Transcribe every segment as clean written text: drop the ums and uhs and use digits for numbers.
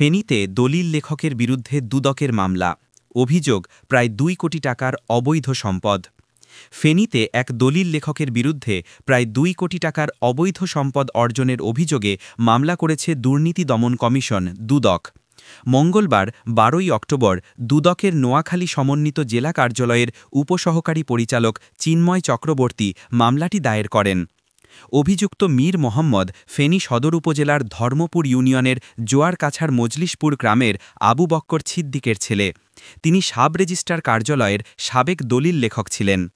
ফেনীতে দলিল লেখকের বিরুদ্ধে দুদকের মামলা। অভিযোগ প্রায় ২ কোটি টাকার অবৈধ সম্পদ। ফেনীতে এক দলিল লেখকের বিরুদ্ধে প্রায় ২ কোটি টাকার অবৈধ সম্পদ অর্জনের অভিযোগে মামলা করেছে দুর্নীতি দমন কমিশন দুদক। মঙ্গলবার ১২ই অক্টোবর দুদকের নোয়াখালী সমন্বিত জেলা কার্যালয়ের উপসহকারী পরিচালক চিন্ময় চক্রবর্তী মামলাটি দায়ের করেন। অভিযুক্ত মীর মোহাম্মদ ফেনী সদর উপজেলার ধর্মপুর ইউনিয়নের জোয়ারকাছার মজলিশপুর গ্রামের আবু বক্কর ছিদ্দিকের ছেলে। তিনি সাব রেজিস্ট্রার কার্যালয়ের সাবেক দলিল লেখক ছিলেন।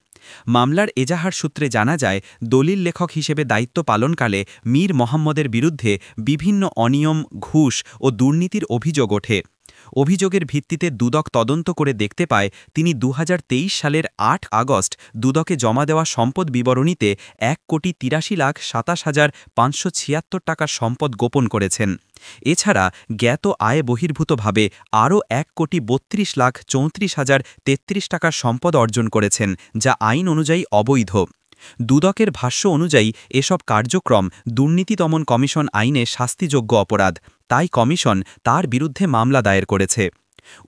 মামলার এজাহার সূত্রে জানা যায়, দলিল লেখক হিসেবে দায়িত্ব পালনকালে মীর মোহাম্মদের বিরুদ্ধে বিভিন্ন অনিয়ম, ঘুষ ও দুর্নীতির অভিযোগ ওঠে। অভিযোগের ভিত্তিতে দুদক তদন্ত করে দেখতে পায় তিনি ২০২৩ সালের ৮ আগস্ট দুদকে জমা দেওয়া সম্পদ বিবরণীতে ১,৮৩,২৭,৫৭৬ টাকার সম্পদ গোপন করেছেন। এছাড়া জ্ঞাত আয় বহির্ভূতভাবে আরও ১,৩২,৩৪,০৩৩ টাকার সম্পদ অর্জন করেছেন, যা আইন অনুযায়ী অবৈধ। দুদকের ভাষ্য অনুযায়ী এসব কার্যক্রম দুর্নীতি দমন কমিশন আইনে শাস্তিযোগ্য অপরাধ, তাই কমিশন তার বিরুদ্ধে মামলা দায়ের করেছে।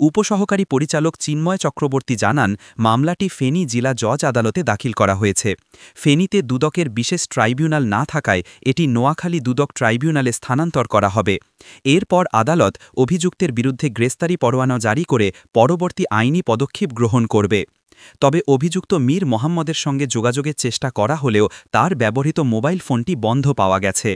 উপসহকারী পরিচালক চিন্ময় চক্রবর্তী জানান, মামলাটি ফেনী জেলা জজ আদালতে দাখিল করা হয়েছে। ফেনীতে দুদকের বিশেষ ট্রাইব্যুনাল না থাকায় এটি নোয়াখালী দুদক ট্রাইব্যুনালে স্থানান্তর করা হবে। এরপর আদালত অভিযুক্তের বিরুদ্ধে গ্রেপ্তারি পরোয়ানা জারি করে পরবর্তী আইনি পদক্ষেপ গ্রহণ করবে। তবে অভিযুক্ত মীর মোহাম্মদের সঙ্গে যোগাযোগের চেষ্টা করা হলেও তার ব্যবহৃত মোবাইল ফোনটি বন্ধ পাওয়া গেছে।